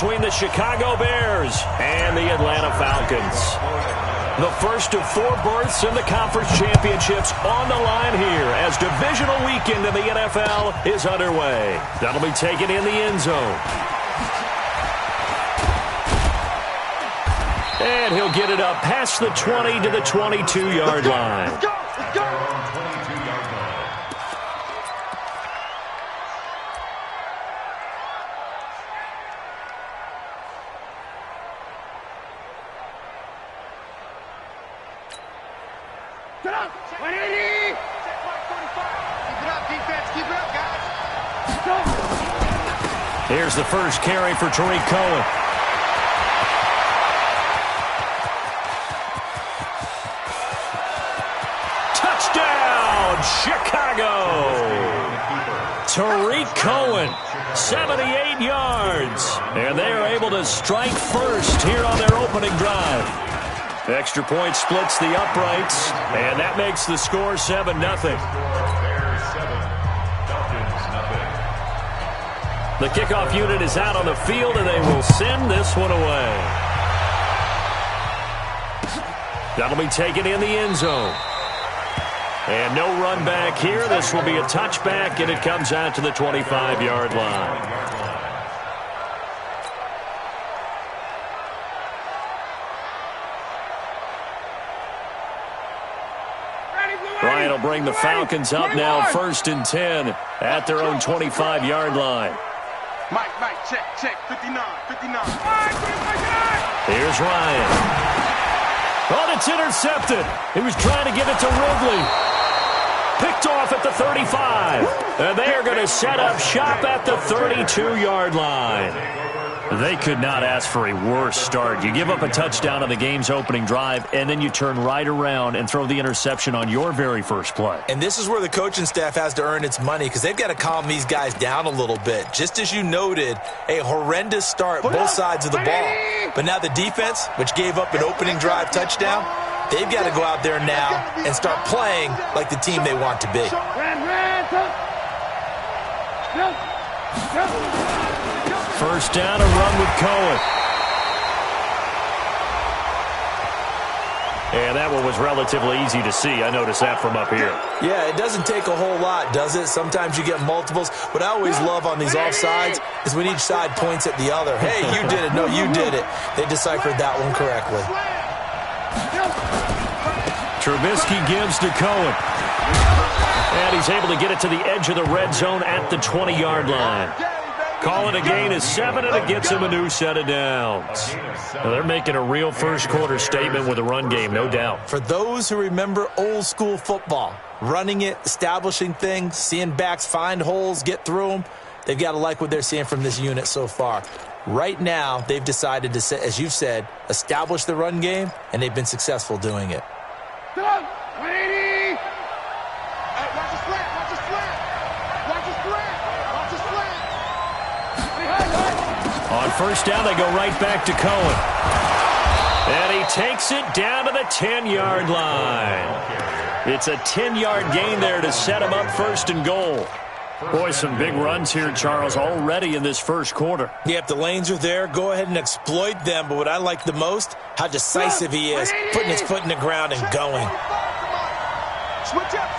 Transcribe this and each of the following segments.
between the Chicago Bears and the Atlanta Falcons. The first of 4 berths in the conference championships on the line here as divisional weekend in the NFL is underway. That'll be taken in the end zone. And he'll get it up past the 20 to the 22-yard line. Let's go! Let's go! Get up! 180! Keep it up, defense. Keep it up, guys. Go! Here's the first carry for Tariq Cohen. Touchdown, Chicago! Tariq Cohen, 78 yards. And they are able to strike first here on their opening drive. Extra point splits the uprights, and that makes the score 7-0. The kickoff unit is out on the field, and they will send this one away. That'll be taken in the end zone. And no run back here. This will be a touchback, and it comes out to the 25-yard line. Ryan will bring the Falcons up now, 1st and 10 at their own 25-yard line. Mike, check, 59. Here's Ryan. Oh, it's intercepted. He was trying to give it to Ridley. Picked off at the 35. And they are going to set up shop at the 32-yard line. They could not ask for a worse start. You give up a touchdown on the game's opening drive, and then you turn right around and throw the interception on your very first play. And this is where the coaching staff has to earn its money because they've got to calm these guys down a little bit. Just as you noted, a horrendous start both sides of the ball. But now the defense, which gave up an opening drive touchdown, they've got to go out there now and start playing like the team they want to be. First down, a run with Cohen. And that one was relatively easy to see. I noticed that from up here. Yeah, it doesn't take a whole lot, does it? Sometimes you get multiples. What I always love on these offsides is when each side points at the other. Hey, you did it. No, you did it. They deciphered that one correctly. Trubisky gives to Cohen. And he's able to get it to the edge of the red zone at the 20-yard line. Call it a gain of 7, and it gets him a new set of downs. Now they're making a real first-quarter statement with a run game, no doubt. For those who remember old-school football, running it, establishing things, seeing backs find holes, get through them, they've got to like what they're seeing from this unit so far. Right now, they've decided to, as you've said, establish the run game, and they've been successful doing it. 180! Hey, watch the slant, watch the slant! Watch the slant! Watch the slant! On first down, they go right back to Cohen. And he takes it down to the 10-yard line. It's a 10-yard gain there to set him up 1st and goal. Boy, some big runs here, Charles, already in this first quarter. Yeah, if the lanes are there, go ahead and exploit them. But what I like the most, how decisive he is, putting his foot in the ground and going. Switch up!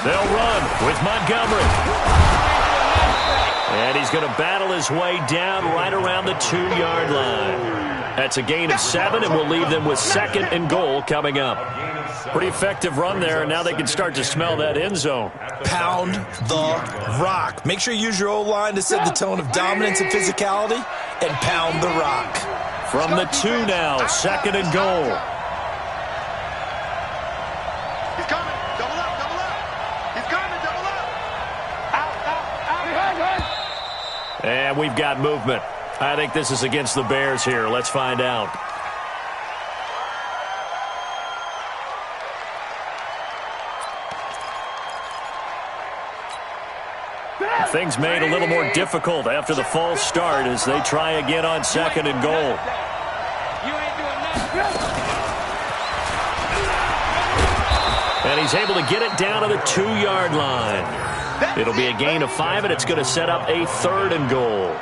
They'll run with Montgomery. And he's going to battle his way down right around the 2-yard line. That's a gain of 7, and will leave them with 2nd and goal coming up. Pretty effective run there, and now they can start to smell that end zone. Pound the rock. Make sure you use your O-line to set the tone of dominance and physicality, and pound the rock. From the 2 now, 2nd and goal. He's coming. Double up. He's coming. Double up. Out. And we've got movement. I think this is against the Bears here. Let's find out. Things made a little more difficult after the false start as they try again on 2nd and goal. And he's able to get it down to the 2-yard line. It'll be a gain of 5, and it's going to set up a 3rd and goal.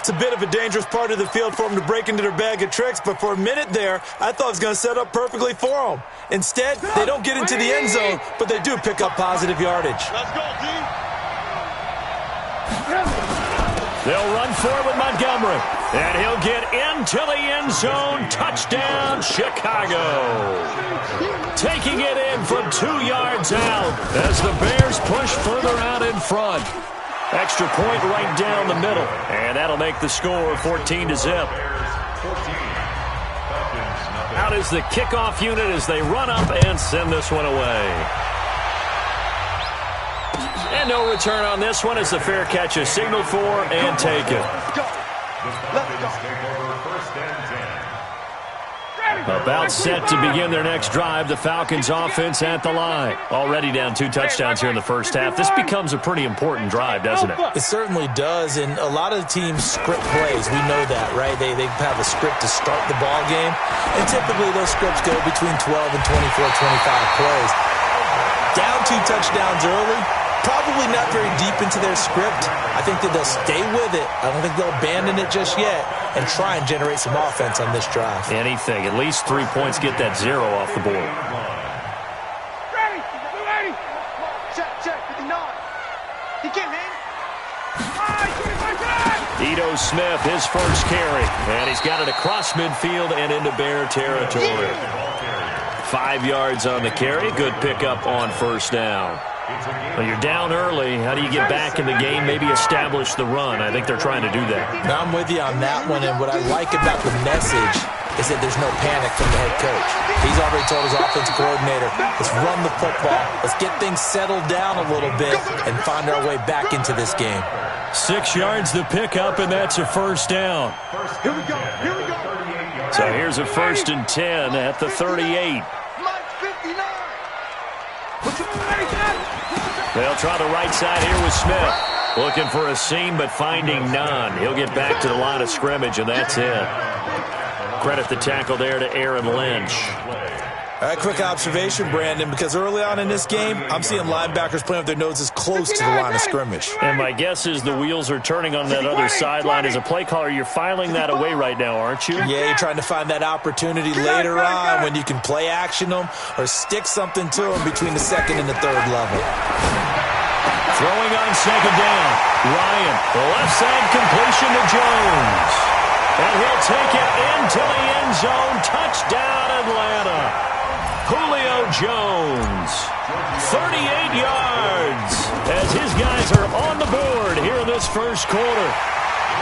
It's a bit of a dangerous part of the field for him to break into their bag of tricks, but for a minute there, I thought it was going to set up perfectly for him. Instead, they don't get into the end zone, but they do pick up positive yardage. Let's go, D. They'll run forward with Montgomery, and he'll get into the end zone. Touchdown, Chicago. Taking it in from 2 yards out as the Bears push further out in front. Extra point right down the middle, and that'll make the score 14-0. Out is the kickoff unit as they run up and send this one away. And no return on this one as the fair catch is signaled for and taken. About set to begin their next drive, the Falcons offense at the line. Already down 2 touchdowns here in the first half. This becomes a pretty important drive, doesn't it? It certainly does, and a lot of the teams script plays. We know that, right? They have a script to start the ball game, and typically those scripts go between 12 and 24, 25 plays. Down 2 touchdowns early, probably not very deep into their script. I think that they'll stay with it. I don't think they'll abandon it just yet and try and generate some offense on this drive. Anything. At least 3 points get that 0 off the board. Ready. Check. 59. He can't hang. Ito Smith, his first carry. And he's got it across midfield and into Bear territory. 5 yards on the carry. Good pickup on first down. Well, you're down early. How do you get back in the game? Maybe establish the run. I think they're trying to do that. Now I'm with you on that one, and what I like about the message is that there's no panic from the head coach. He's already told his offensive coordinator, let's run the football, let's get things settled down a little bit and find our way back into this game. 6 yards the pickup, and that's a first down. Here we go. So here's a 1st and 10 at the 38. Mike 59. They'll try the right side here with Smith. Looking for a seam, but finding none. He'll get back to the line of scrimmage, and that's it. Credit the tackle there to Aaron Lynch. All right, quick observation, Brandon, because early on in this game, I'm seeing linebackers playing with their noses close to the line of scrimmage. And my guess is the wheels are turning on that other sideline. As a play caller, you're filing that away right now, aren't you? Yeah, you're trying to find that opportunity later on when you can play action them or stick something to them between the 2nd and the 3rd level. Throwing on 2nd down. Ryan, left side completion to Jones. And he'll take it into the end zone. Touchdown, Atlanta. Julio Jones, 38 yards, as his guys are on the board here in this first quarter.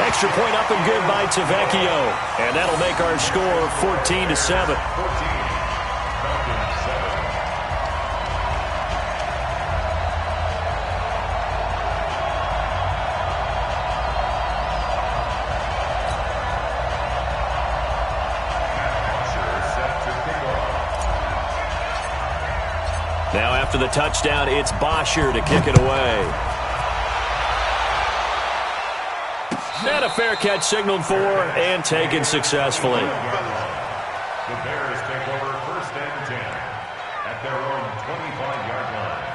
Extra point up and good by Tavecchio, and that'll make our score 14-7. Now after the touchdown, it's Bosher to kick it away. And a fair catch signaled for and taken successfully. The Bears take over 1st and 10 at their own 25-yard line.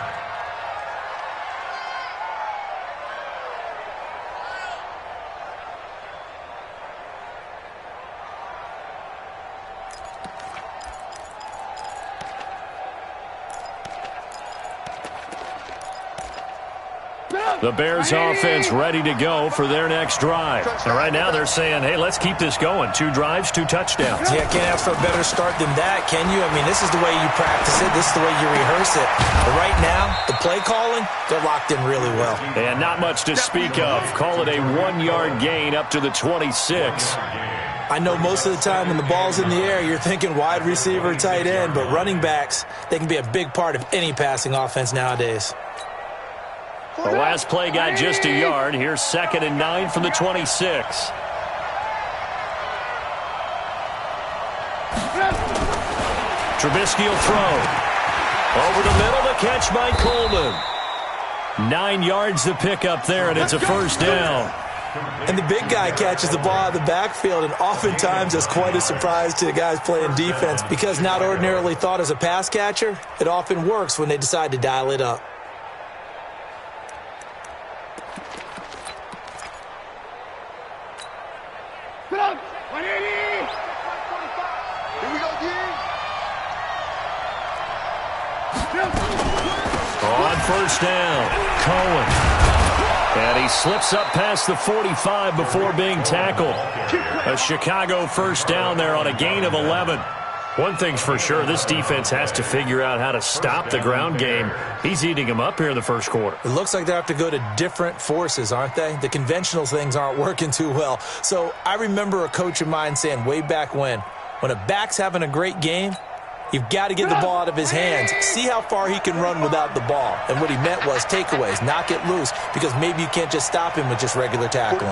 The Bears offense ready to go for their next drive. And right now they're saying, hey, let's keep this going. 2 drives, 2 touchdowns. Yeah, can't ask for a better start than that, can you? I mean, this is the way you practice it. This is the way you rehearse it. But right now, the play calling, they're locked in really well. And not much to speak of. Call it a 1-yard gain up to the 26. I know most of the time when the ball's in the air, you're thinking wide receiver, tight end, but running backs, they can be a big part of any passing offense nowadays. The last play got just a yard. Here's 2nd and 9 from the 26. Trubisky will throw. Over the middle, the catch by Coleman. 9 yards the pickup there, and it's a first down. And the big guy catches the ball out of the backfield, and oftentimes that's quite a surprise to the guys playing defense because not ordinarily thought as a pass catcher, it often works when they decide to dial it up. Put up. 180. Here we go, On first down, Cohen. And he slips up past the 45 before being tackled. A Chicago first down there on a gain of 11. One thing's for sure, this defense has to figure out how to stop the ground game. He's eating them up here in the first quarter. It looks like they have to go to different forces, aren't they? The conventional things aren't working too well. So I remember a coach of mine saying way back when a back's having a great game, you've got to get the ball out of his hands. See how far he can run without the ball. And what he meant was takeaways, knock it loose, because maybe you can't just stop him with just regular tackling.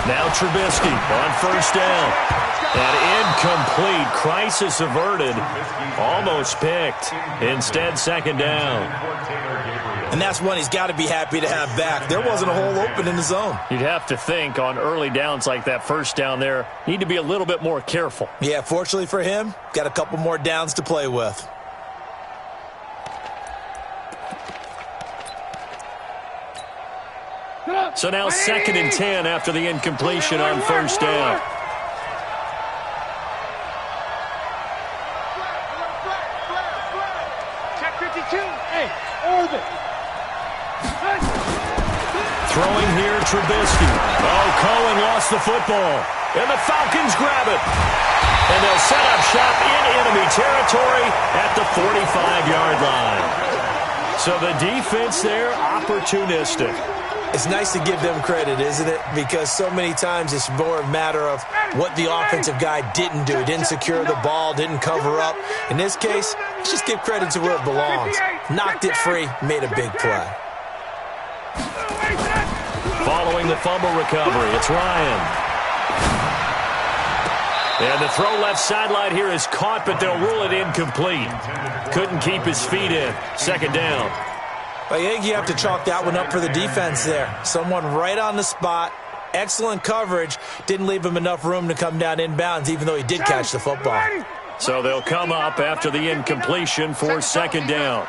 Now Trubisky on first down. And incomplete. Crisis averted. Almost picked. Instead, second down. And that's one he's got to be happy to have back. There wasn't a hole open in the zone. You'd have to think on early downs like that first down there, need to be a little bit more careful. Yeah, fortunately for him, got a couple more downs to play with. So now 2nd and 10 after the incompletion on first down. Check 52. Hey, orbit. Throwing here, Trubisky. Oh, Cohen lost the football. And the Falcons grab it. And they'll set up shop in enemy territory at the 45-yard line. So the defense there, opportunistic. It's nice to give them credit, isn't it? Because so many times it's more a matter of what the offensive guy didn't do. Didn't secure the ball, didn't cover up. In this case, let's just give credit to where it belongs. Knocked it free, made a big play. Following the fumble recovery, it's Ryan. And the throw left sideline here is caught, but they'll rule it incomplete. Couldn't keep his feet in. Second down. I think you have to chalk that one up for the defense there. Someone right on the spot. Excellent coverage. Didn't leave him enough room to come down inbounds, even though he did catch the football. So they'll come up after the incompletion for second down.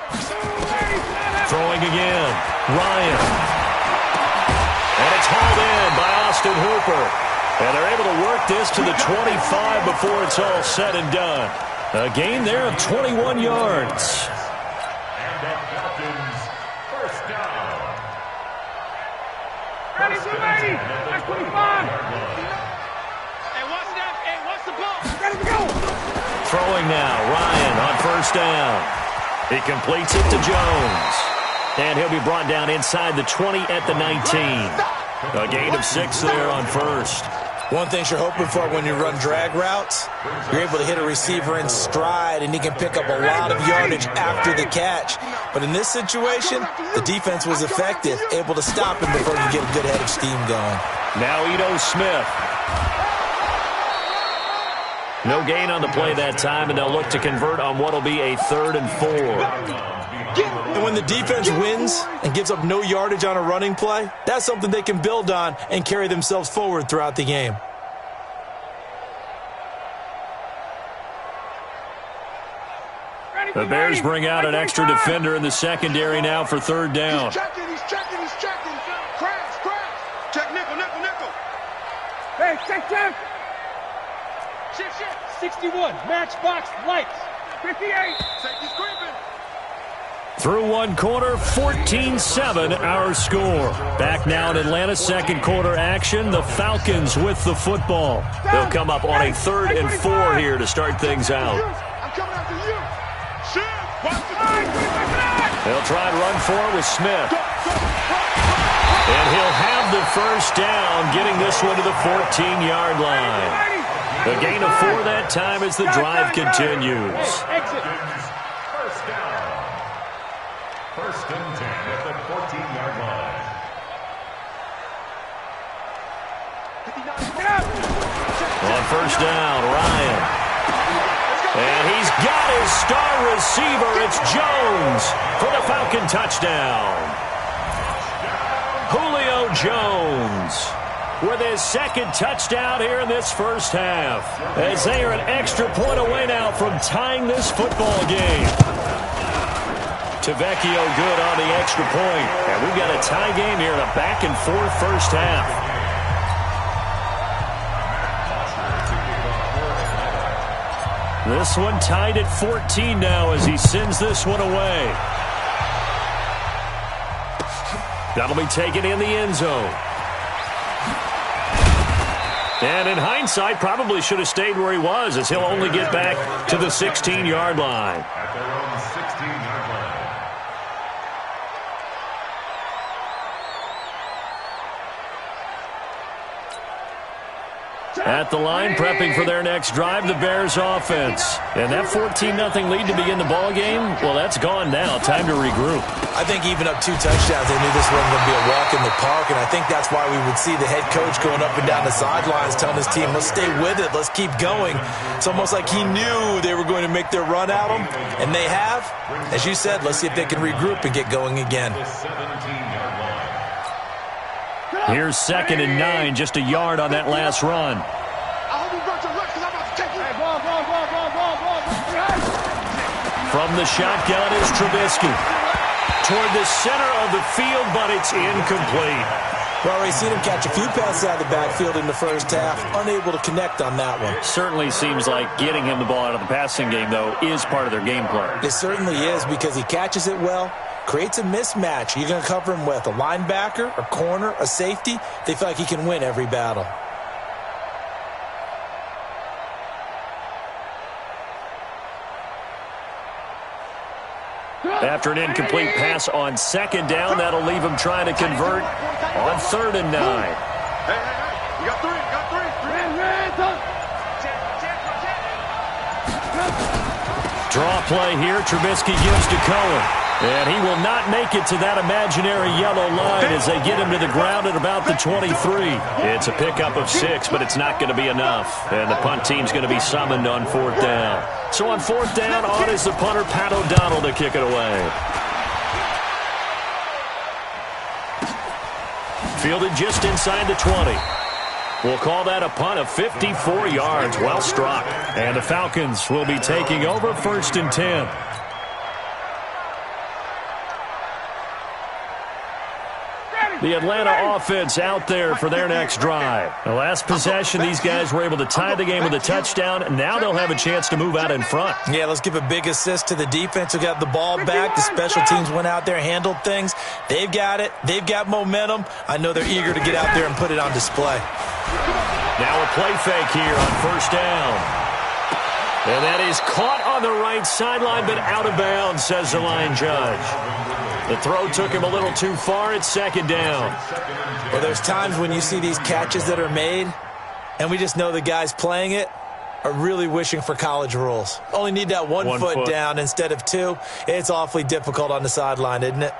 Throwing again. Ryan. And it's hauled in by Austin Hooper. And they're able to work this to the 25 before it's all said and done. A gain there of 21 yards. And the Falcons first down. Ready, get ready. That's 25. Hey, watch that. Hey, watch the ball. Ready to go. Throwing now. Ryan on first down. He completes it to Jones. And he'll be brought down inside the 20 at the 19. A gain of 6 there on first. One thing you're hoping for when you run drag routes, you're able to hit a receiver in stride, and he can pick up a lot of yardage after the catch. But in this situation, the defense was effective, able to stop him before he get a good head of steam going. Now Ito Smith. No gain on the play that time, and they'll look to convert on what will be a 3rd and 4. And when the defense wins and gives up no yardage on a running play, that's something they can build on and carry themselves forward throughout the game. The Bears bring out an extra defender in the secondary now for 3rd down. He's checking. Crash. Check nickel. Hey, check. Shift. 61, matchbox lights. 58, safety's creeping. Through one quarter, 14-7 our score. Back now in Atlanta, second quarter action. The Falcons with the football. They'll come up on a 3rd and 4 here to start things out. I'm coming after you. Shift. Watch the They'll try and run for it with Smith. And he'll have the first down, getting this one to the 14-yard line. A gain of 4 that time as the drive continues. First down. 1st and 10 at the 14-yard line. On first down, Ryan. And he's got his star receiver. It's Jones for the Falcon touchdown. Julio Jones with his 2nd touchdown here in this first half, as they are an extra point away now from tying this football game. Tavecchio good on the extra point. And we've got a tie game here in a back-and-forth first half. This one tied at 14 now as he sends this one away. That'll be taken in the end zone. And in hindsight, probably should have stayed where he was, as he'll only get back to the 16-yard line. At their own 16-yard line. At the line, prepping for their next drive, the Bears offense. And that 14-0 lead to begin the ball game, well, that's gone now. Time to regroup. I think even up 2 touchdowns, they knew this wasn't going to be a walk in the park, and I think that's why we would see the head coach going up and down the sidelines telling his team, let's stay with it, let's keep going. It's almost like he knew they were going to make their run at him, and they have. As you said, let's see if they can regroup and get going again. Here's 2nd and 9, just a yard on that last run. From the shotgun is Trubisky. Toward the center of the field, but it's incomplete. Well, we've seen him catch a few passes out of the backfield in the first half, unable to connect on that one. Certainly seems like getting him the ball out of the passing game, though, is part of their game plan. It certainly is, because he catches it well, creates a mismatch. You're going to cover him with a linebacker, a corner, a safety. They feel like he can win every battle. After an incomplete pass on 2nd down, that'll leave him trying to convert on 3rd and 9. Hey, you got 3, you got 3. Draw play here, Trubisky gives to Cohen. And he will not make it to that imaginary yellow line as they get him to the ground at about the 23. It's a pickup of 6, but it's not going to be enough. And the punt team's going to be summoned on 4th down. So on 4th down, on is the punter, Pat O'Donnell, to kick it away. Fielded just inside the 20. We'll call that a punt of 54 yards. Well struck. And the Falcons will be taking over 1st and 10. The Atlanta offense out there for their next drive. The last possession, these guys were able to tie the game with a touchdown, and now they'll have a chance to move out in front. Yeah, let's give a big assist to the defense who got the ball back. The special teams went out there, handled things. They've got it. They've got momentum. I know they're eager to get out there and put it on display. Now a play fake here on 1st down. And that is caught on the right sideline, but out of bounds, says the line judge. The throw took him a little too far. It's 2nd down. Well, there's times when you see these catches that are made, and we just know the guys playing it are really wishing for college rules. Only need that one foot down instead of 2. It's awfully difficult on the sideline, isn't it?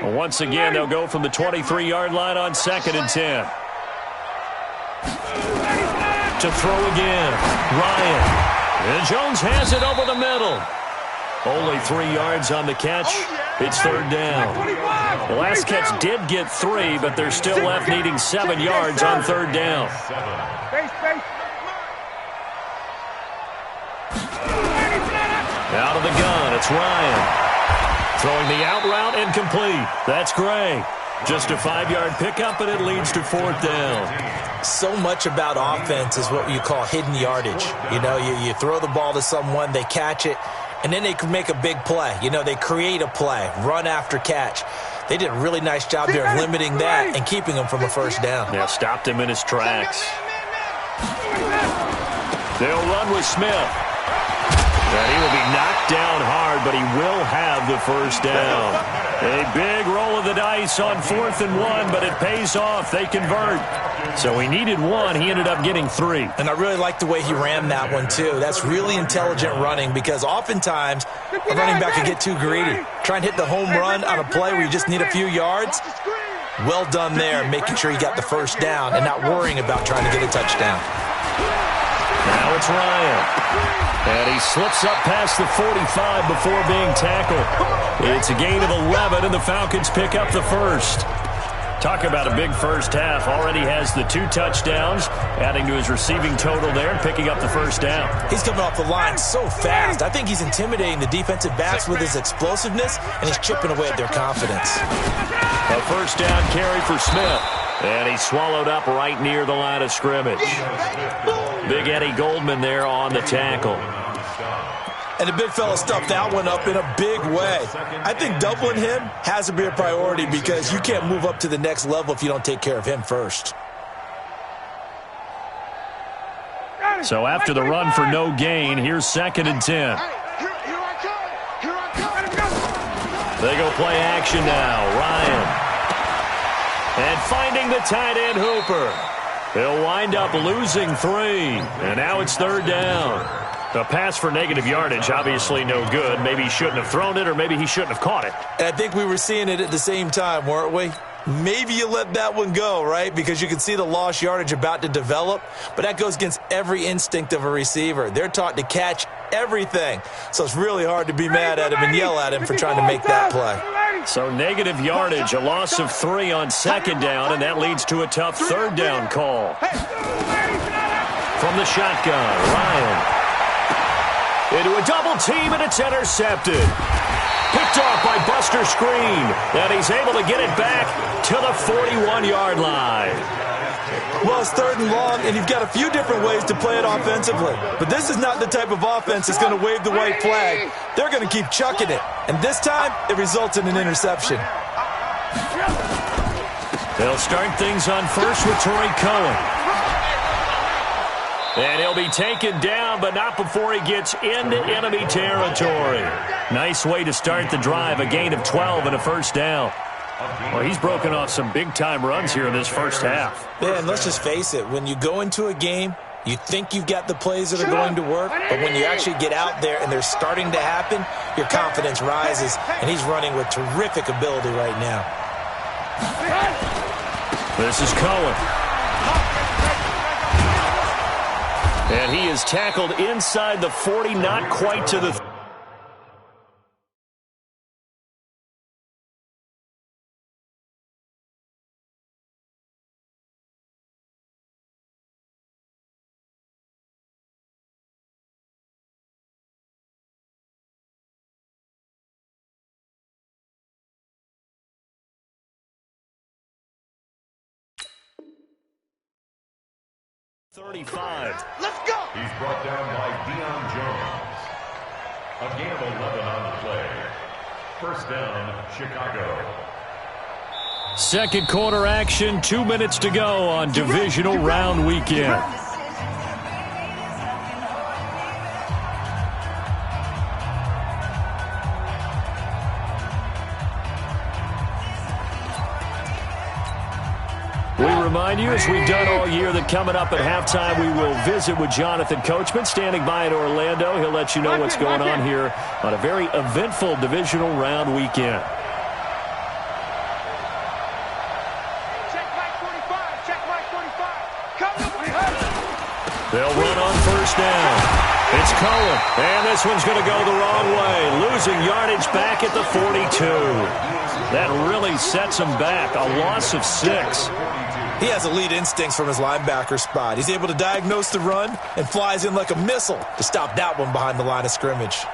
Well, once again, they'll go from the 23-yard line on 2nd and 10. To throw again, Ryan. And Jones has it over the middle. Only 3 yards on the catch. It's 3rd down. The last catch did get 3, but they're still left needing 7 yards on 3rd down. Out of the gun, it's Ryan. Throwing the out route, incomplete. That's Gray. Just a 5-yard pickup, and it leads to 4th down. So much about offense is what you call hidden yardage. You know, you throw the ball to someone, they catch it, and then they can make a big play. You know, they create a play, run after catch. They did a really nice job there of limiting that and keeping him from a 1st down. Yeah, stopped him in his tracks. They'll run with Smith. And he will be knocked down hard, but he will have the 1st down. A big roll of the dice on 4th and 1, but it pays off. They convert. So he needed 1. He ended up getting 3. And I really like the way he ran that one, too. That's really intelligent running, because oftentimes a running back can get too greedy. Try and hit the home run on a play where you just need a few yards. Well done there, making sure he got the 1st down and not worrying about trying to get a touchdown. Now it's Ryan. And he slips up past the 45 before being tackled. It's a gain of 11, and the Falcons pick up the 1st. Talk about a big first half. Already has the 2 touchdowns, adding to his receiving total there and picking up the first down. He's coming off the line so fast. I think he's intimidating the defensive backs with his explosiveness, and he's chipping away at their confidence. A first down carry for Smith. And he's swallowed up right near the line of scrimmage. Big Eddie Goldman there on the tackle. And the big fella stuffed that one up in a big way. I think doubling him has to be a priority because you can't move up to the next level if you don't take care of him first. So after the run for no gain, here's 2nd and 10. They go play action now. Ryan. And finding the tight end Hooper. He'll wind up losing 3. And now it's 3rd down. The pass for negative yardage, obviously no good. Maybe he shouldn't have thrown it, or maybe he shouldn't have caught it. And I think we were seeing it at the same time, weren't we? Maybe you let that one go, right? Because you can see the lost yardage about to develop. But that goes against every instinct of a receiver. They're taught to catch everything. So it's really hard to be mad at him and yell at him for trying to make that play. So negative yardage, a loss of 3 on 2nd down, and that leads to a tough 3rd down call. From the shotgun, Ryan. Into a double team, and it's intercepted. Picked off by Buster Screen. And he's able to get it back to the 41-yard line. Well, it's 3rd and long, and you've got a few different ways to play it offensively. But this is not the type of offense that's going to wave the white flag. They're going to keep chucking it. And this time, it results in an interception. They'll start things on first with Torrey Cohen. And he'll be taken down, but not before he gets into enemy territory. Nice way to start the drive, a gain of 12 and a first down. Well, he's broken off some big-time runs here in this first half. Yeah, and let's just face it. When you go into a game, you think you've got the plays that are going to work, but when you actually get out there and they're starting to happen, your confidence rises, and he's running with terrific ability right now. This is Cohen. And he is tackled inside the 40, not quite to the... .35. Let's go! He's brought down by Deion Jones. A gain of 11 on the play. First down, Chicago. Second quarter action, 2 minutes to go on divisional round weekend. We remind you, as we've done all year, that coming up at halftime, we will visit with Jonathan Coachman, standing by in Orlando. He'll let you know what's going on here on a very eventful divisional round weekend. Check Mike 45. Check Mike 45. Come on. They'll run on first down. It's Cohen, and this one's going to go the wrong way, losing yardage back at the 42. That really sets him back, a loss of 6. He has elite instincts from his linebacker spot. He's able to diagnose the run and flies in like a missile to stop that one behind the line of scrimmage.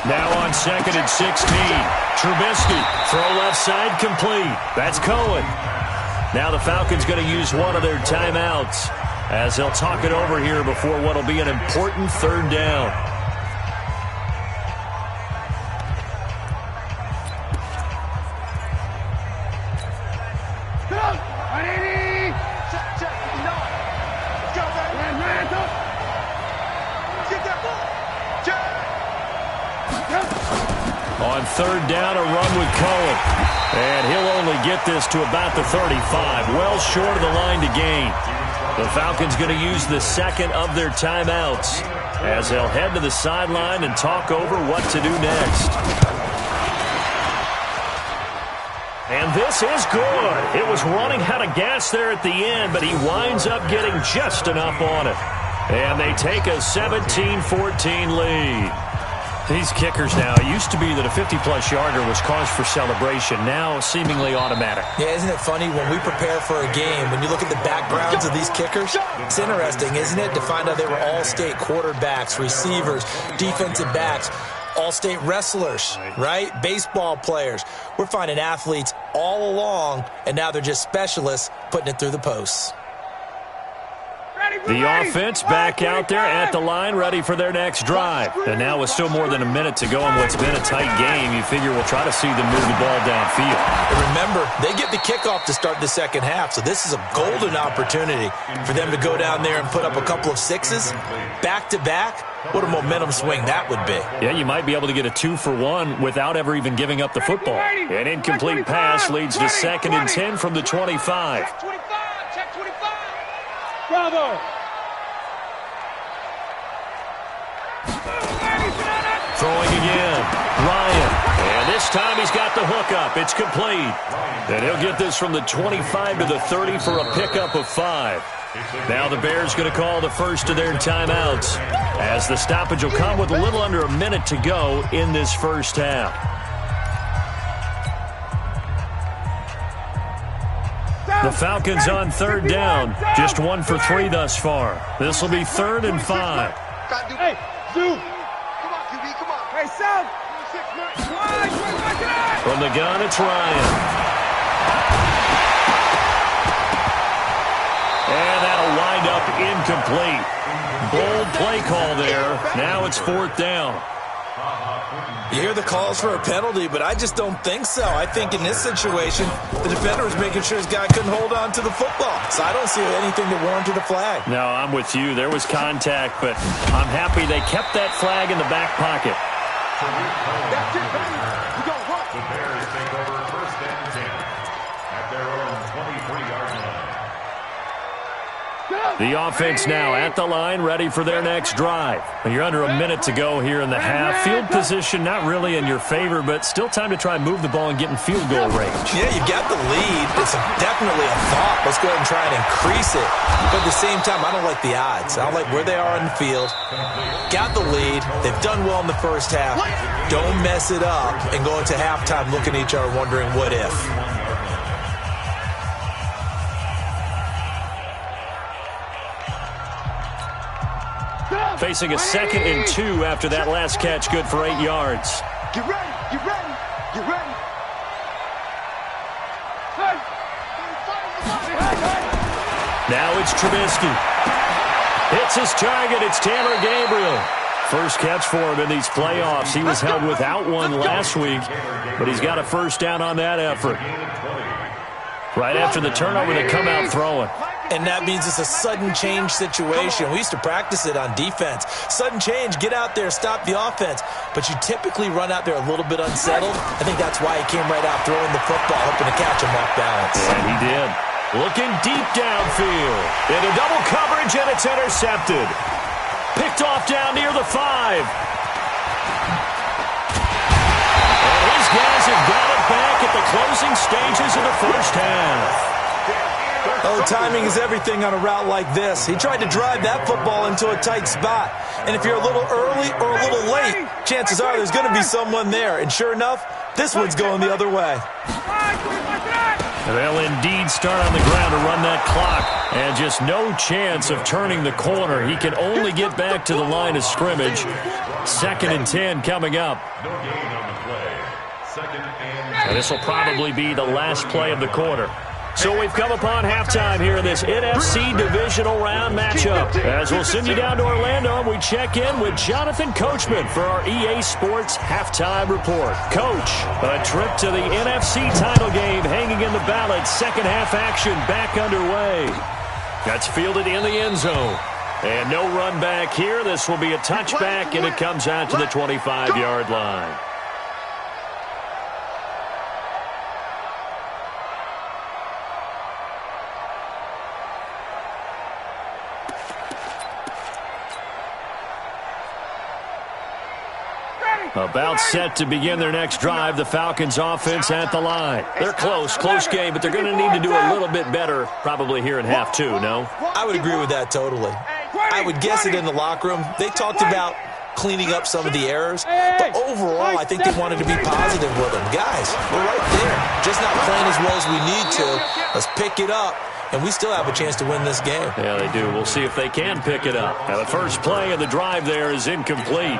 Now on 2nd and 16. Trubisky, throw left side, complete. That's Cohen. Now the Falcons going to use one of their timeouts as they'll talk it over here before what will be an important 3rd down. On 3rd down, a run with Cohen. And he'll only get this to about the 35, well short of the line to gain. The Falcons going to use the second of their timeouts as they'll head to the sideline and talk over what to do next. And this is good. It was running out of gas there at the end, but he winds up getting just enough on it. And they take a 17-14 lead. These kickers now, it used to be that a 50-plus yarder was cause for celebration. Now, seemingly automatic. Yeah, isn't it funny when we prepare for a game, when you look at the backgrounds of these kickers, it's interesting, isn't it, to find out they were all-state quarterbacks, receivers, defensive backs, all-state wrestlers, right? Baseball players. We're finding athletes all along, and now they're just specialists putting it through the posts. The offense back out there at the line, ready for their next drive. And now with still more than a minute to go in what's been a tight game, you figure we'll try to see them move the ball downfield. And remember, they get the kickoff to start the second half, so this is a golden opportunity for them to go down there and put up a couple of sixes back-to-back. What a momentum swing that would be. Yeah, you might be able to get a 2-for-1 without ever even giving up the football. An incomplete pass leads to 2nd and 10 from the 25. Check 25. Bravo. Throwing again. Ryan. And this time he's got the hookup. It's complete. And he'll get this from the 25 to the 30 for a pickup of 5. Now the Bears going to call the first of their timeouts, as the stoppage will come with a little under a minute to go in this first half. The Falcons on 3rd down. Just 1 for 3 thus far. This will be 3rd and 5. Hey, Zoo. Come on, QB, come on. Hey, South. From the gun, it's Ryan. And that'll wind up incomplete. Bold play call there. Now it's 4th down. You hear the calls for a penalty, but I just don't think so. I think in this situation, the defender was making sure his guy couldn't hold on to the football. So I don't see anything that warranted a flag. No, I'm with you. There was contact, but I'm happy they kept that flag in the back pocket. The Bears take over 1st and 10 at their own 23-yard line. The offense now at the line, ready for their next drive. You're under a minute to go here in the half. Field position not really in your favor, but still time to try and move the ball and get in field goal range. Yeah, you've got the lead. It's definitely a thought. Let's go ahead and try and increase it. But at the same time, I don't like the odds. I don't like where they are on the field. Got the lead. They've done well in the first half. Don't mess it up and go into halftime looking at each other wondering what if. Facing a 2nd and 2 after that last catch, good for 8 yards. Get ready, get ready, get ready. Hey. Now it's Trubisky. Hits his target. It's Taylor Gabriel. First catch for him in these playoffs. He was held without one last week, but he's got a first down on that effort. Right after the turnover, they come out throwing. And that means it's a sudden change situation. We used to practice it on defense. Sudden change, get out there, stop the offense. But you typically run out there a little bit unsettled. I think that's why he came right out throwing the football, hoping to catch him off balance. And he did. Looking deep downfield. Into double coverage, and it's intercepted. Picked off down near the 5. And his guys have got it back at the closing stages of the first half. Oh, timing is everything on a route like this. He tried to drive that football into a tight spot. And if you're a little early or a little late, chances are there's going to be someone there. And sure enough, this one's going the other way. They'll indeed start on the ground to run that clock. And just no chance of turning the corner. He can only get back to the line of scrimmage. 2nd and 10 coming up. No gain on the play. 2nd and 10. This will probably be the last play of the quarter. So we've come upon halftime here in this NFC Divisional Round matchup. As we'll send you down to Orlando, and we check in with Jonathan Coachman for our EA Sports Halftime Report. Coach, a trip to the NFC title game hanging in the balance. Second half action back underway. That's fielded in the end zone. And no run back here. This will be a touchback, and it comes out to the 25-yard line. About set to begin their next drive. The Falcons offense at the line. They're close game, but they're going to need to do a little bit better probably here in half two, no? I would agree with that totally. I would guess it in the locker room. They talked about cleaning up some of the errors, but overall I think they wanted to be positive with them. Guys, we're right there. Just not playing as well as we need to. Let's pick it up. And we still have a chance to win this game. Yeah, they do. We'll see if they can pick it up. Now, the first play of the drive there is incomplete.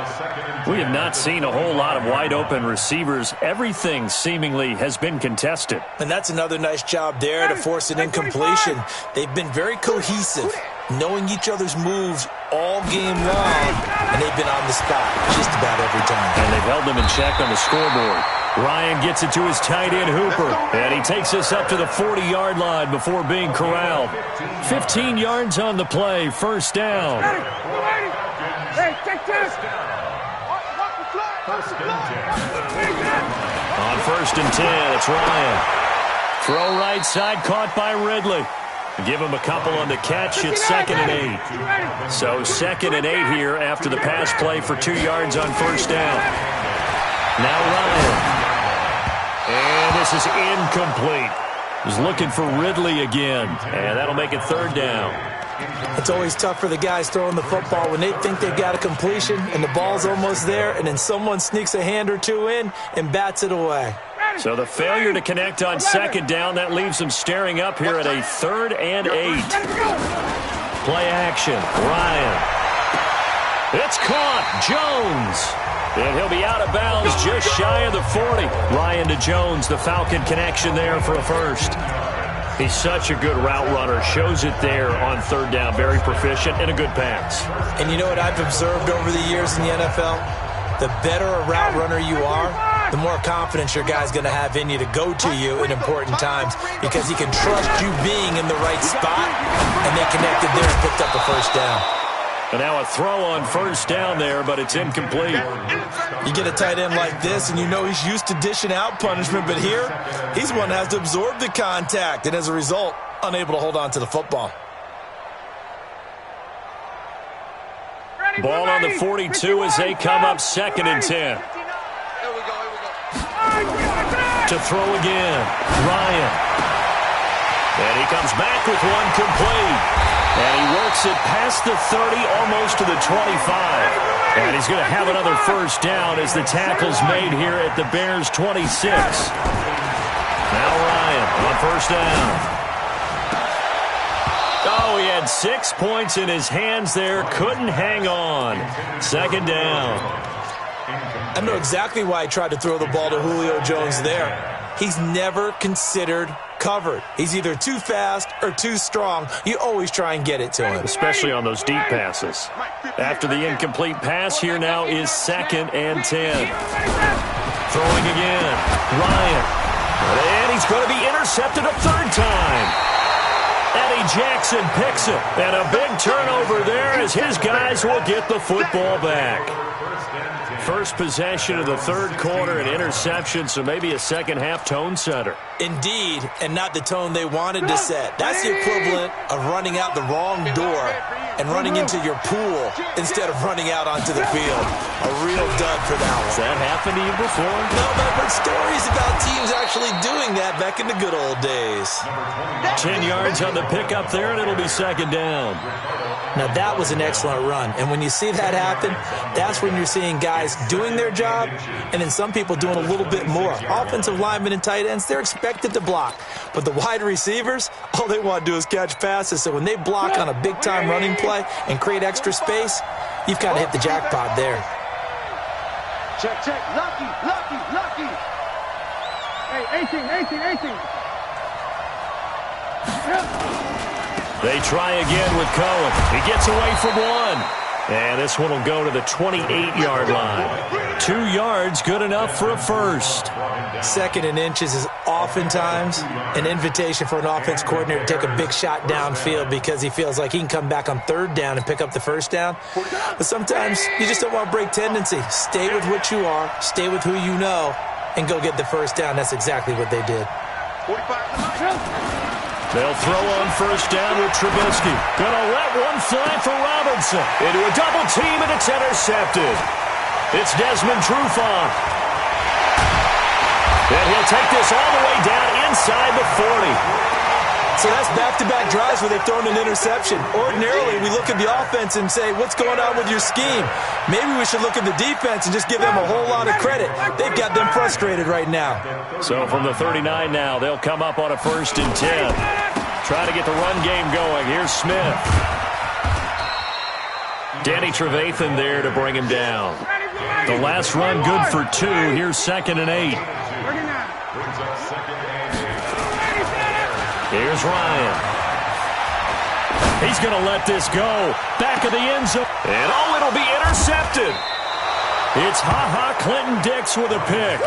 We have not seen a whole lot of wide-open receivers. Everything seemingly has been contested. And that's another nice job there to force an incompletion. They've been very cohesive, knowing each other's moves all game long, and they've been on the spot just about every time. And they've held them in check on the scoreboard. Ryan gets it to his tight end, Hooper, and he takes us up to the 40-yard line before being corralled. 15 yards on the play, first down. Hey, take this. On first and 10, it's Ryan. Throw right side, caught by Ridley. Give him a couple on the catch. It's 2nd and 8. So 2nd and 8 here after the pass play for 2 yards on first down. Now Ryan. And this is incomplete. He's looking for Ridley again. And that'll make it 3rd down. It's always tough for the guys throwing the football when they think they've got a completion and the ball's almost there, and then someone sneaks a hand or two in and bats it away. So the failure to connect on 2nd down, that leaves them staring up here at a 3rd and 8. Play action. Ryan. It's caught. Jones. And he'll be out of bounds just shy of the 40. Ryan to Jones, the Falcon connection there for a first. He's such a good route runner. Shows it there on 3rd down. Very proficient and a good pass. And you know what I've observed over the years in the NFL? The better a route runner you are, the more confidence your guy's going to have in you to go to you in important times because he can trust you being in the right spot, and they connected there and picked up a first down. And now a throw on first down there, but it's incomplete. You get a tight end like this, and you know he's used to dishing out punishment, but here, he's one that has to absorb the contact, and as a result, unable to hold on to the football. Ball on the 42 as they come up 2nd and 10. To throw again, Ryan. And he comes back with one complete. And he works it past the 30, almost to the 25. And he's going to have another first down as the tackle's made here at the Bears' 26. Now Ryan on first down. Oh, he had 6 points in his hands there. Couldn't hang on. 2nd down. I know exactly why he tried to throw the ball to Julio Jones there. He's never considered covered. He's either too fast or too strong. You always try and get it to him. Especially on those deep passes. After the incomplete pass, here now is 2nd and 10. Throwing again. Ryan. And he's going to be intercepted a 3rd time. Eddie Jackson picks it. And a big turnover there as his guys will get the football back. First possession of the 3rd quarter, an interception, so maybe a second-half tone setter. Indeed, and not the tone they wanted to set. That's the equivalent of running out the wrong door and running into your pool instead of running out onto the field. A real dud for that one. Has that happened to you before? No, but I've heard stories about teams actually doing that back in the good old days. 10 yards on the pickup there, and it'll be 2nd down. Now, that was an excellent run. And when you see that happen, that's when you're seeing guys doing their job and then some people doing a little bit more. Offensive linemen and tight ends, they're expected to block. But the wide receivers, all they want to do is catch passes. So when they block on a big-time running play and create extra space, you've kind of hit the jackpot there. Check. Lucky. Hey, 18. They try again with Cohen. He gets away from one. And this one will go to the 28-yard line. 2 yards, good enough for a first. 2nd and inches is oftentimes an invitation for an offense coordinator to take a big shot downfield because he feels like he can come back on 3rd down and pick up the first down. But sometimes you just don't want to break tendency. Stay with what you are, stay with who you know, and go get the first down. That's exactly what they did. They'll throw on first down with Trubisky. Gonna let one fly for Robinson. Into a double team, and it's intercepted. It's Desmond Trufant. And he'll take this all the way down inside the 40. So that's back-to-back drives where they've thrown an interception. Ordinarily, we look at the offense and say, what's going on with your scheme? Maybe we should look at the defense and just give them a whole lot of credit. They've got them frustrated right now. So from the 39 now, they'll come up on a 1st and 10. Trying to get the run game going. Here's Smith. Danny Trevathan there to bring him down. The last run good for 2. Here's 2nd and 8. Here's Ryan. He's going to let this go. Back of the end zone. And oh, it'll be intercepted. It's Clinton Dix with a pick.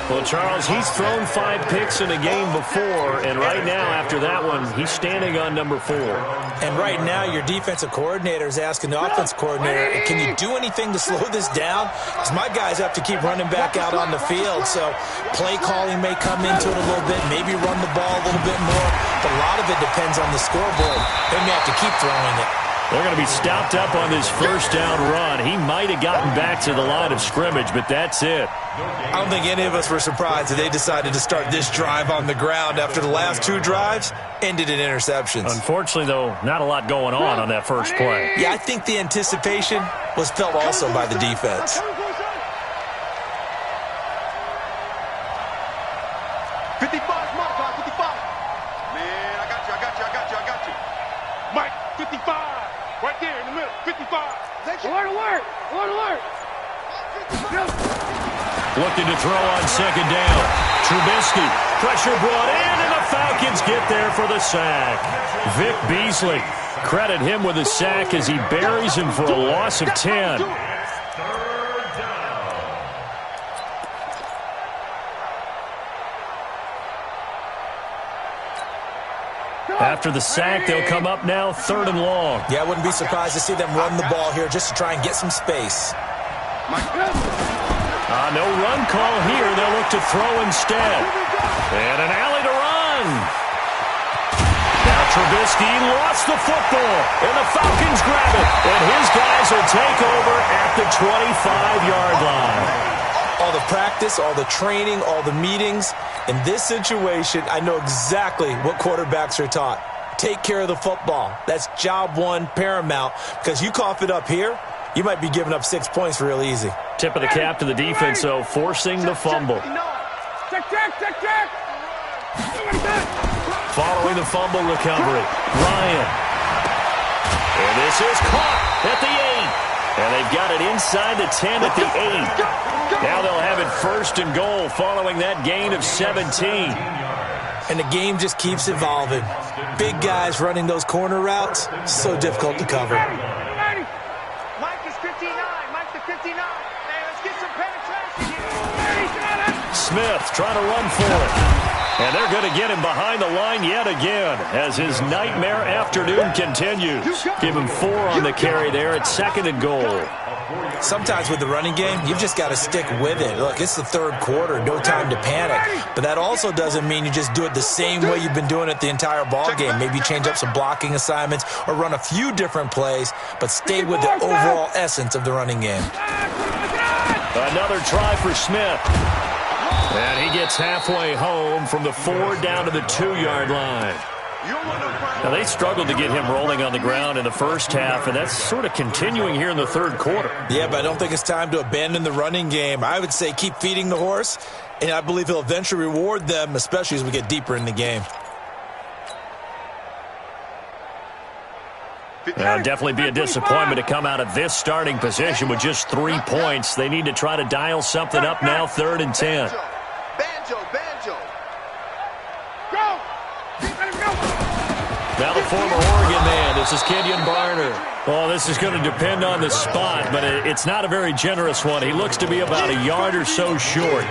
Well, Charles, he's thrown 5 picks in a game before, and right now, after that one, he's standing on number 4. And right now, your defensive coordinator is asking the offensive coordinator, can you do anything to slow this down? Because my guys have to keep running back out on the field, so play calling may come into it a little bit, maybe run the ball a little bit more, but a lot of it depends on the scoreboard. They may have to keep throwing it. They're going to be stopped up on this 1st down run. He might have gotten back to the line of scrimmage, but that's it. I don't think any of us were surprised that they decided to start this drive on the ground after the last 2 drives ended in interceptions. Unfortunately, though, not a lot going on that first play. Yeah, I think the anticipation was felt also by the defense. 55, Mike, 55. Man, I got you. Mike, 55. Right there in the middle, 55. Alert. Looking to throw on 2nd down. Trubisky, pressure brought in, and the Falcons get there for the sack. Vic Beasley, credit him with a sack as he buries him for a loss of 10. After the sack, they'll come up now 3rd and long. Yeah, I wouldn't be surprised to see them run the ball here just to try and get some space. No run call here. They'll look to throw instead. And an alley to run. Now Trubisky lost the football, and the Falcons grab it. And his guys will take over at the 25-yard line. All the practice, all the training, all the meetings. In this situation, I know exactly what quarterbacks are taught. Take care of the football. That's job 1, paramount. Because you cough it up here, you might be giving up 6 points real easy. Tip of the cap to the defense, though, forcing the fumble. Check. Following the fumble recovery, Ryan. And this is caught at the 8. And they've got it inside the 10 at the 8. Now they'll have it 1st and goal following that gain of 17. And the game just keeps evolving. Big guys running those corner routes, so difficult to cover. Mike is 59. Mike the 59. Man, let's get some penetration here. Smith trying to run for it. And they're going to get him behind the line yet again as his nightmare afternoon continues. Give him 4 on the carry there at 2nd and goal. Sometimes with the running game, you've just got to stick with it. Look, it's the 3rd quarter, no time to panic. But that also doesn't mean you just do it the same way you've been doing it the entire ball game. Maybe change up some blocking assignments or run a few different plays, but stay with the overall essence of the running game. Another try for Smith. And he gets halfway home from the 4 down to the 2-yard line. Now, they struggled to get him rolling on the ground in the first half, and that's sort of continuing here in the 3rd quarter. Yeah, but I don't think it's time to abandon the running game. I would say keep feeding the horse, and I believe he'll eventually reward them, especially as we get deeper in the game. Definitely be a disappointment to come out of this starting position with just 3 points. They need to try to dial something up now, 3rd and 10. Banjo. Go! Now the former Oregon man, this is Kenyon Barner. Oh, this is going to depend on the spot, but it's not a very generous one. He looks to be about a yard or so short.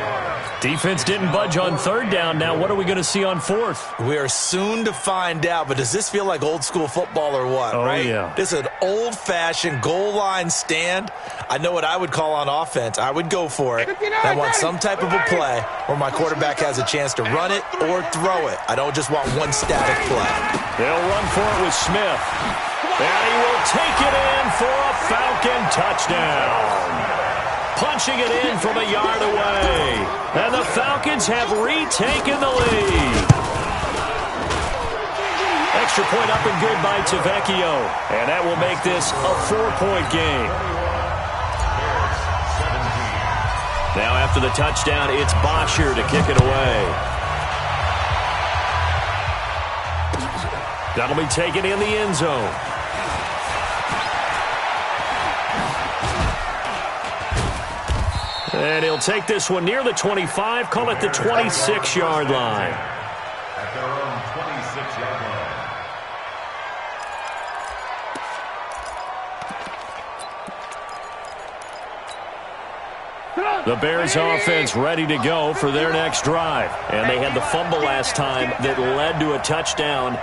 Defense didn't budge on 3rd down. Now what are we going to see on 4th? We are soon to find out, but does this feel like old school football or what, right? Yeah. This is an old-fashioned goal line stand. I know what I would call on offense. I would go for it. I want some type of a play where my quarterback has a chance to run it or throw it. I don't just want one static play. They'll run for it with Smith. And he will take it in for a Falcon touchdown. punching it in from a yard away. And the Falcons have retaken the lead. Extra point up and good by Tavecchio. And that will make this a 4-point game. Now after the touchdown, it's Bosher to kick it away. That'll be taken in the end zone. And he'll take this one near the 25, call it the 26-yard line. At their own 26-yard line. The Bears offense ready to go for their next drive. And they had the fumble last time that led to a touchdown.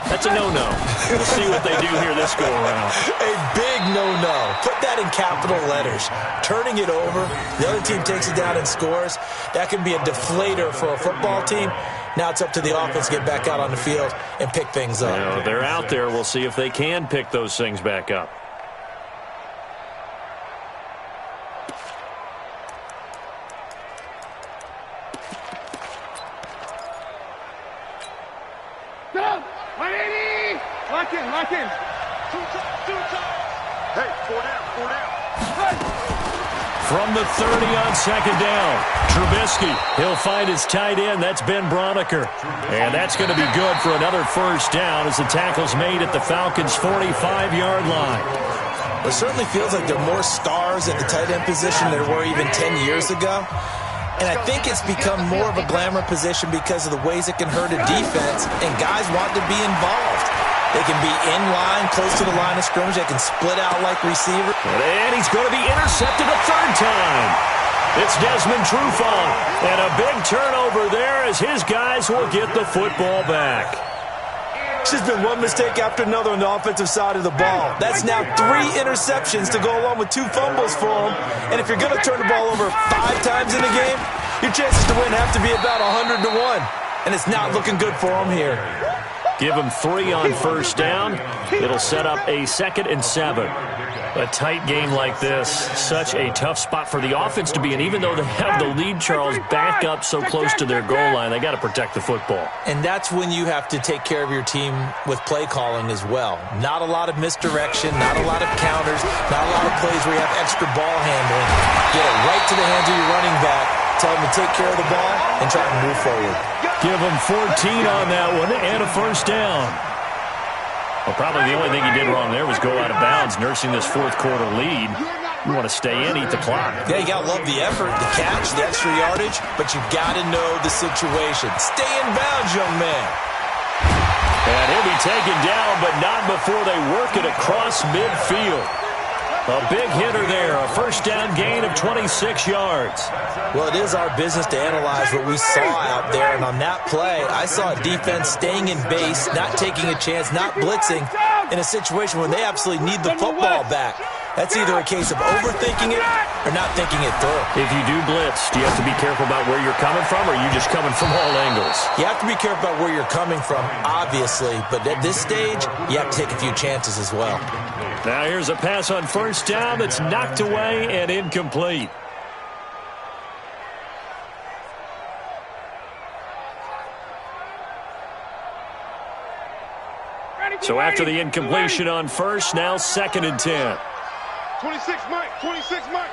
That's a no-no. We'll see what they do here this go-around. A big no-no. Put that in capital letters. Turning it over, the other team takes it down and scores. That can be a deflator for a football team. Now it's up to the offense to get back out on the field and pick things up. Well, they're out there. We'll see if they can pick those things back up. Lock in. Two times. Hey, four down. From the 30 on second down, Trubisky, he'll find his tight end. That's Ben Broniker. And that's going to be good for another first down as the tackle's made at the Falcons' 45-yard line. It certainly feels like there are more stars at the tight end position than there were even 10 years ago. And I think it's become more of a glamour position because of the ways it can hurt a defense, and guys want to be involved. They can be in line, close to the line of scrimmage. They can split out like receiver. And he's going to be intercepted a third time. It's Desmond Trufant. And a big turnover there as his guys will get the football back. It's just been one mistake after another on the offensive side of the ball. That's now 3 interceptions to go along with 2 fumbles for him. And if you're going to turn the ball over 5 times in a game, your chances to win have to be about 100 to 1. And it's not looking good for him here. Give him 3 on first down. It'll set up a 2nd and 7. A tight game like this, such a tough spot for the offense to be in. Even though they have the lead, Charles, back up so close to their goal line, they got to protect the football. And that's when you have to take care of your team with play calling as well. Not a lot of misdirection, not a lot of counters, not a lot of plays where you have extra ball handling. Get it right to the hands of your running back. Tell him to take care of the ball and try to move forward. Give him 14 on that one and a first down. Well, probably the only thing he did wrong there was go out of bounds, nursing this fourth-quarter lead. You want to stay in, eat the clock. Yeah, you got to love the effort, the catch, the extra yardage, but you got to know the situation. Stay in bounds, young man. And he'll be taken down, but not before they work it across midfield. A big hitter there, a first down gain of 26 yards. Well, it is our business to analyze what we saw out there, and on that play, I saw a defense staying in base, not taking a chance, not blitzing in a situation when they absolutely need the football back. That's either a case of overthinking it or not thinking it through. If you do blitz, do you have to be careful about where you're coming from, or are you just coming from all angles? You have to be careful about where you're coming from, obviously, but at this stage, you have to take a few chances as well. Now here's a pass on first down that's knocked away and incomplete. So after the incompletion on first, now 2nd and 10. 26 Mike. 26 Mike.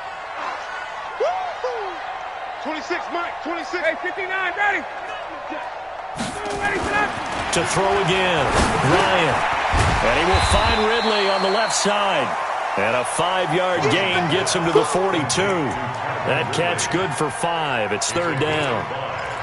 26. Hey, 59, ready. To throw again, Ryan. And he will find Ridley on the left side. And a 5-yard gain gets him to the 42. That catch good for 5. It's 3rd down.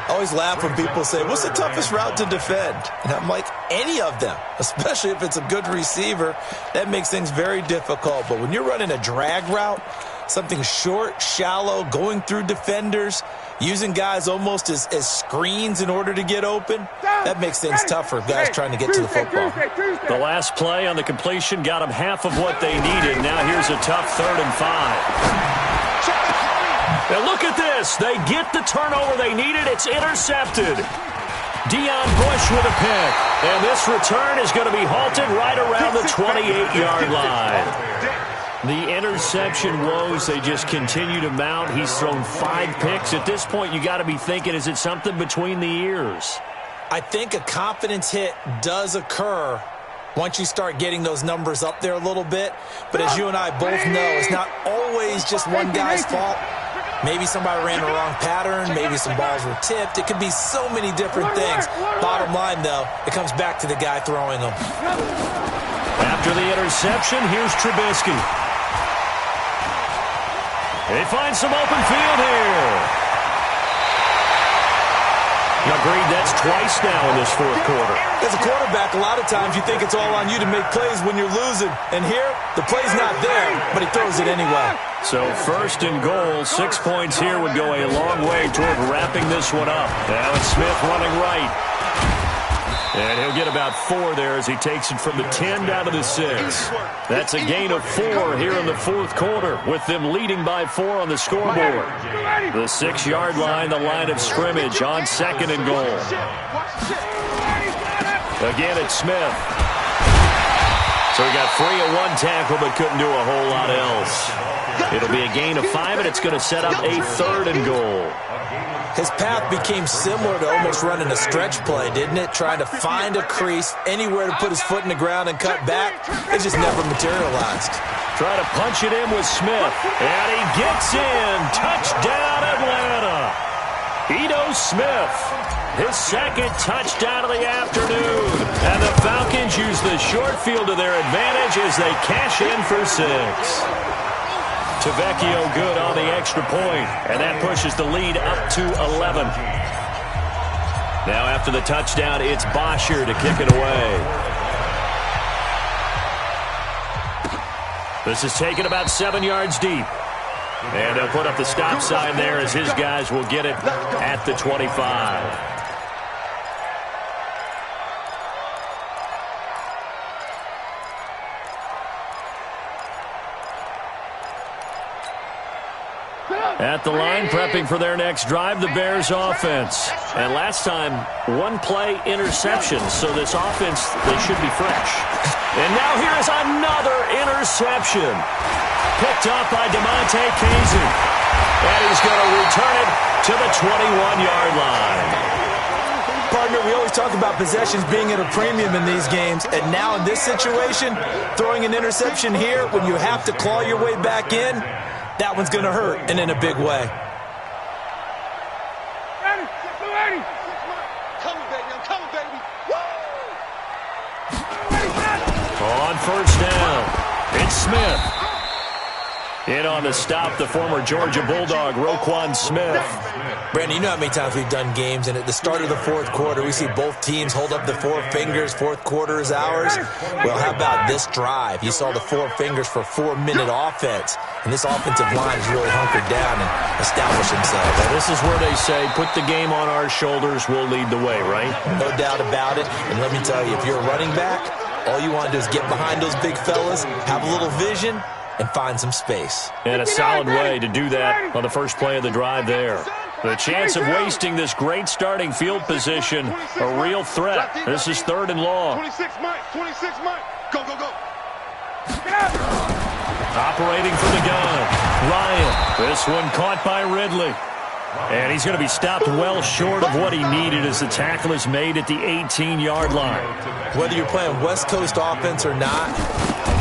I always laugh when people say, what's the toughest route to defend? And I'm like, any of them, especially if it's a good receiver. That makes things very difficult. But when you're running a drag route, something short, shallow, going through defenders, using guys almost as screens in order to get open, that makes things tough for guys trying to get to the football. The last play on the completion got them half of what they needed. Now here's a tough 3rd and 5. Now look at this. They get the turnover they needed. It's intercepted. Deion Bush with a pick. And this return is going to be halted right around the 28-yard line. The interception woes, they just continue to mount. He's thrown 5 picks. At this point, you got to be thinking, is it something between the ears? I think a confidence hit does occur once you start getting those numbers up there a little bit. But as you and I both know, it's not always just one guy's fault. Maybe somebody ran the wrong pattern. Maybe some balls were tipped. It could be so many different things. Bottom line, though, it comes back to the guy throwing them. After the interception, here's Trubisky. They find some open field here. Agreed, that's twice now in this fourth quarter. As a quarterback, a lot of times you think it's all on you to make plays when you're losing. And here, the play's not there, but he throws it anyway. So 1st and goal, 6 points here would go a long way toward wrapping this one up. Now it's Smith running right. And he'll get about 4 there as he takes it from the 10 down to the 6. That's a gain of 4 here in the fourth quarter, with them leading by 4 on the scoreboard. The 6-yard line, the line of scrimmage on 2nd and goal. Again, it's Smith. So he got free of 1 tackle, but couldn't do a whole lot else. It'll be a gain of 5, and it's going to set up a 3rd and goal. His path became similar to almost running a stretch play, didn't it? Trying to find a crease, anywhere to put his foot in the ground and cut back. It just never materialized. Try to punch it in with Smith. And he gets in. Touchdown, Atlanta. Ito Smith, his 2nd touchdown of the afternoon. And the Falcons use the short field to their advantage as they cash in for 6. Tavecchio good on the extra point, and that pushes the lead up to 11. Now after the touchdown, it's Bosher to kick it away. This is taken about 7 yards deep. And they'll put up the stop sign there as his guys will get it at the 25. At the line, prepping for their next drive, the Bears offense. And last time, 1-play interception, so this offense, they should be fresh. And now here is another interception. Picked up by DeMonte Casey. And he's going to return it to the 21-yard line. Partner, we always talk about possessions being at a premium in these games, and now in this situation, throwing an interception here when you have to claw your way back in, that one's going to hurt, and in a big way. On 1st down, it's Smith. In on the stop, the former Georgia Bulldog, Roquan Smith. Brandon, you know how many times we've done games, and at the start of the fourth quarter, we see both teams hold up the 4 fingers, fourth quarter is ours. Well, how about this drive? You saw the 4 fingers for 4-minute offense, and this offensive line is really hunkered down and established themselves. Well, this is where they say, put the game on our shoulders, we'll lead the way, right? No doubt about it, and let me tell you, if you're a running back, all you want to do is get behind those big fellas, have a little vision, and find some space. And a solid way to do that on the first play of the drive there. The chance of wasting this great starting field position, a real threat. This is 3rd and long. 26 Mike, 26 Mike. Go, go, go. Operating from the gun, Ryan. This one caught by Ridley. And he's going to be stopped well short of what he needed as the tackle is made at the 18-yard line. Whether you're playing West Coast offense or not,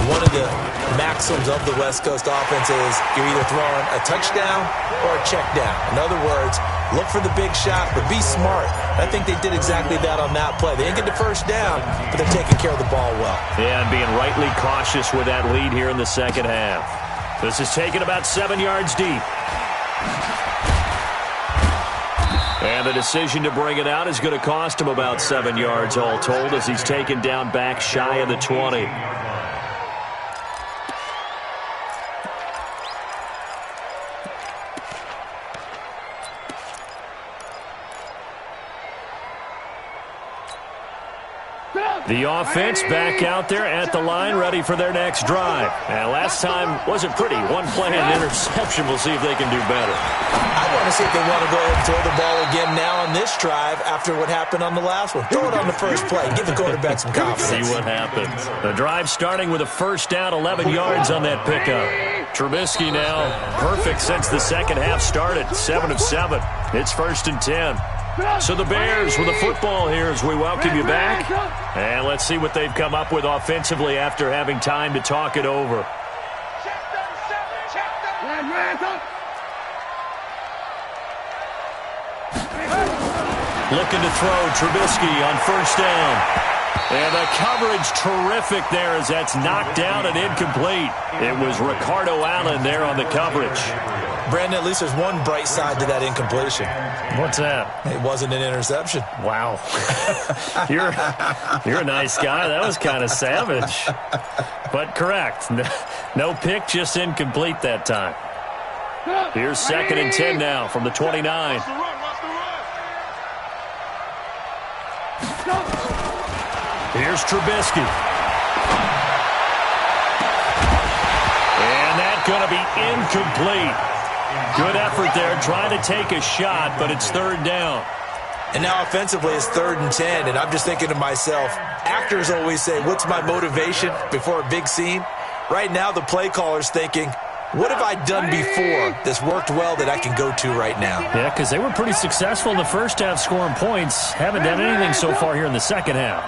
one of the maxims of the West Coast offense is you're either throwing a touchdown or a check down. In other words, look for the big shot, but be smart. I think they did exactly that on that play. They didn't get the first down, but they're taking care of the ball well. Yeah, and being rightly cautious with that lead here in the second half. This is taken about 7 yards deep. And the decision to bring it out is going to cost him about 7 yards all told as he's taken down back shy of the 20. The offense back out there at the line, ready for their next drive. And last time wasn't pretty. One play and interception. We'll see if they can do better. I want to see if they want to go ahead and throw the ball again now on this drive after what happened on the last one. Throw it on the first play. Give the quarterback some confidence. See what happens. The drive starting with a first down, 11 yards on that pickup. Trubisky now perfect since the second half started. 7 of 7. It's 1st and 10. So the Bears with the football here as we welcome you back. And let's see what they've come up with offensively after having time to talk it over. Looking to throw Trubisky on first down. And the coverage terrific there as that's knocked down and incomplete. It was Ricardo Allen there on the coverage. Brandon, at least there's one bright side to that incompletion. What's that? It wasn't an interception. Wow. You're a nice guy. That was kind of savage. But correct. No pick, just incomplete that time. Here's 2nd and 10 now from the 29. Here's Trubisky. And that's going to be incomplete. Good effort there, trying to take a shot, but it's 3rd down. And now offensively it's 3rd and 10, and I'm just thinking to myself, actors always say, what's my motivation before a big scene? Right now the play caller's thinking, what have I done before that's worked well that I can go to right now? Yeah, because they were pretty successful in the first half scoring points. Haven't done anything so far here in the second half.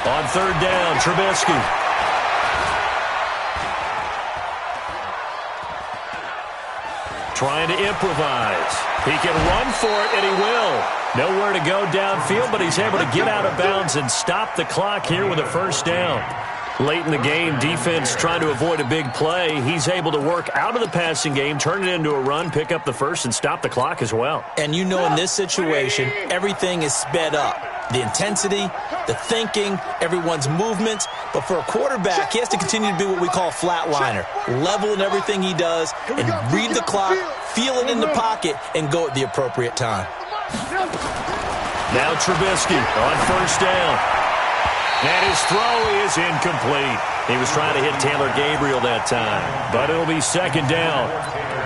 On 3rd down, Trubisky. Trying to improvise. He can run for it, and he will. Nowhere to go downfield, but he's able to get out of bounds and stop the clock here with a first down. Late in the game, defense trying to avoid a big play. He's able to work out of the passing game, turn it into a run, pick up the first, and stop the clock as well. And you know in this situation, everything is sped up. The intensity, the thinking, everyone's movements. But for a quarterback, he has to continue to be what we call a flatliner. Level in everything he does and read the clock, feel it in the pocket, and go at the appropriate time. Now Trubisky on first down. And his throw is incomplete. He was trying to hit Taylor Gabriel that time, but it'll be 2nd down.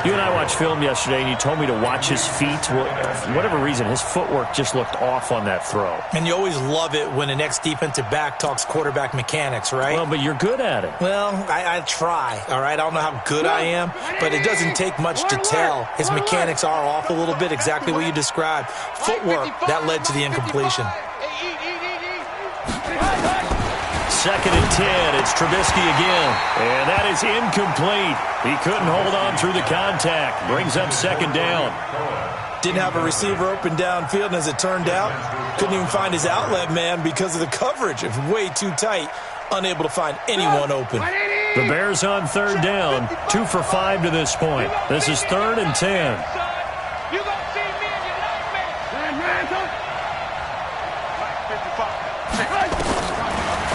You and I watched film yesterday, and you told me to watch his feet. Well, for whatever reason, his footwork just looked off on that throw. And you always love it when an ex-defensive back talks quarterback mechanics, right? Well, but you're good at it. Well, I try, all right? I don't know how good I am, but it doesn't take much to tell. His mechanics are off a little bit, exactly what you described. Footwork, that led to the incompletion. 2nd and 10. It's Trubisky again. And that is incomplete. He couldn't hold on through the contact. Brings up 2nd down. Didn't have a receiver open downfield, and as it turned out, couldn't even find his outlet man because of the coverage. It was way too tight. Unable to find anyone open. The Bears on 3rd down. 2 for 5 to this point. This is 3rd and 10.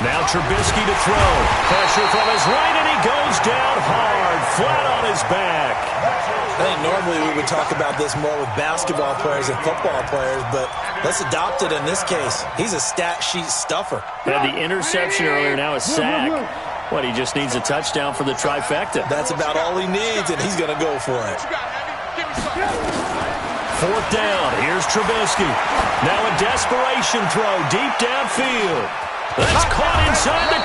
Now Trubisky to throw. Pressure from his right, and he goes down hard, flat on his back. I think normally we would talk about this more with basketball players and football players, but let's adopt it in this case. He's a stat sheet stuffer. Had the interception earlier, now a sack. What, he just needs a touchdown for the trifecta. That's about all he needs, and he's going to go for it. 4th down. Here's Trubisky. Now a desperation throw deep downfield. That's caught inside the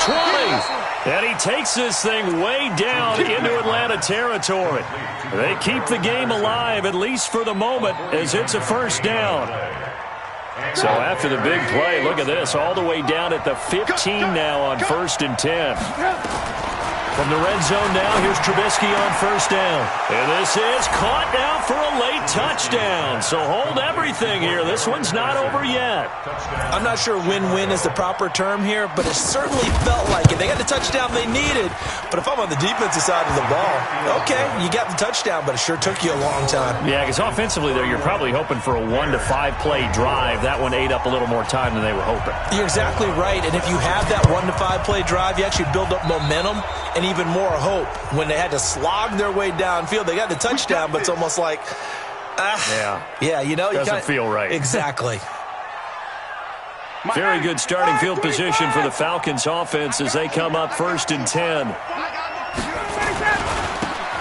20. And he takes this thing way down into Atlanta territory. They keep the game alive, at least for the moment, as it's a first down. So after the big play, look at this, all the way down at the 15 now on 1st and 10. From the red zone now, here's Trubisky on first down. And this is caught now for a late touchdown. So hold everything here. This one's not over yet. I'm not sure win-win is the proper term here, but it certainly felt like it. They got the touchdown they needed. But if I'm on the defensive side of the ball, okay, you got the touchdown, but it sure took you a long time. Yeah, because offensively, though, you're probably hoping for a 1 to 5 play drive. That one ate up a little more time than they were hoping. You're exactly right. And if you have that 1 to 5 play drive, you actually build up momentum and even more hope. When they had to slog their way downfield, they got the touchdown, but it's almost like, yeah, you know, doesn't feel right. Exactly. Very good starting field position for the Falcons offense as they come up 1st and 10.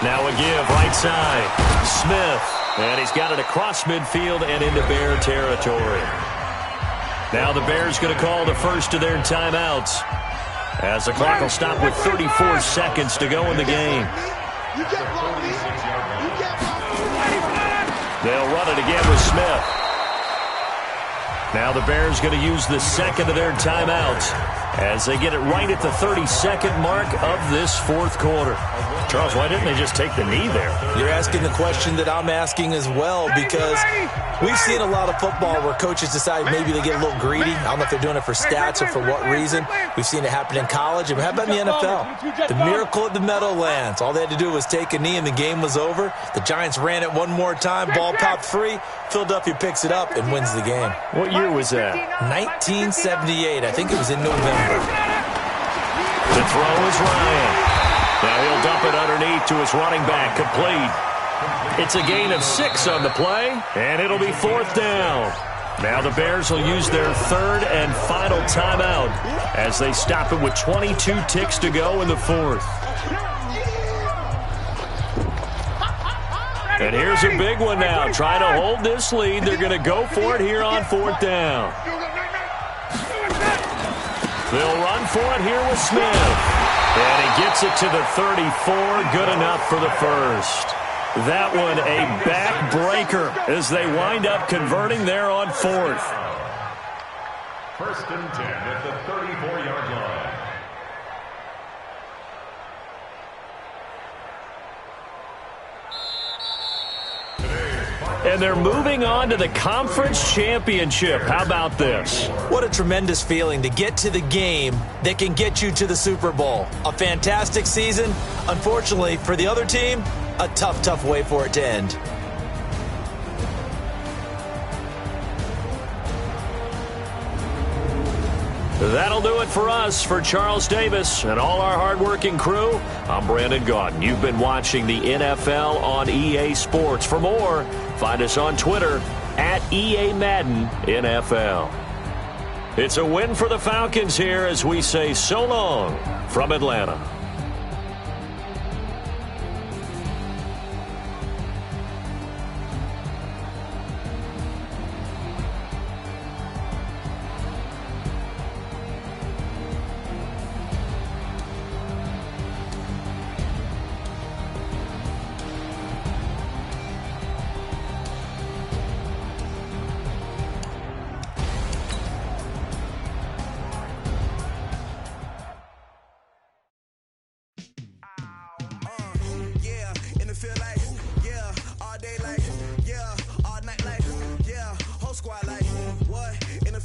Now a give, right side. Smith, and he's got it across midfield and into Bear territory. Now the Bears going to call the first of their timeouts as the clock will stop with 34 seconds to go in the game. They'll run it again with Smith. Now the Bears going to use the second of their timeouts as they get it right at the 32nd mark of this 4th quarter. Charles, why didn't they just take the knee there? You're asking the question that I'm asking as well, because we've seen a lot of football where coaches decide maybe they get a little greedy. I don't know if they're doing it for stats or for what reason. We've seen it happen in college, and how about in the NFL? The miracle at the Meadowlands. All they had to do was take a knee, and the game was over. The Giants ran it one more time. Ball popped free. Philadelphia picks it up and wins the game. What year was that? 1978. I think it was in November. The throw is Ryan. Now he'll dump it underneath to his running back, complete. It's a gain of 6 on the play, and it'll be 4th down. Now the Bears will use their 3rd and final timeout as they stop it with 22 ticks to go in the 4th. And here's a big one now. Trying to hold this lead. They're going to go for it here on 4th down. They'll run for it here with Smith. And he gets it to the 34. Good enough for the first. That one a backbreaker as they wind up converting there on 4th. 1st and 10 at the 34-yard line. And they're moving on to the conference championship. How about this? What a tremendous feeling to get to the game that can get you to the Super Bowl. A fantastic season. Unfortunately, for the other team, a tough, tough way for it to end. That'll do it for us. For Charles Davis and all our hardworking crew, I'm Brandon Gaudin. You've been watching the NFL on EA Sports. For more, find us on Twitter at EA Madden NFL. It's a win for the Falcons here as we say so long from Atlanta.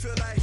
Feel like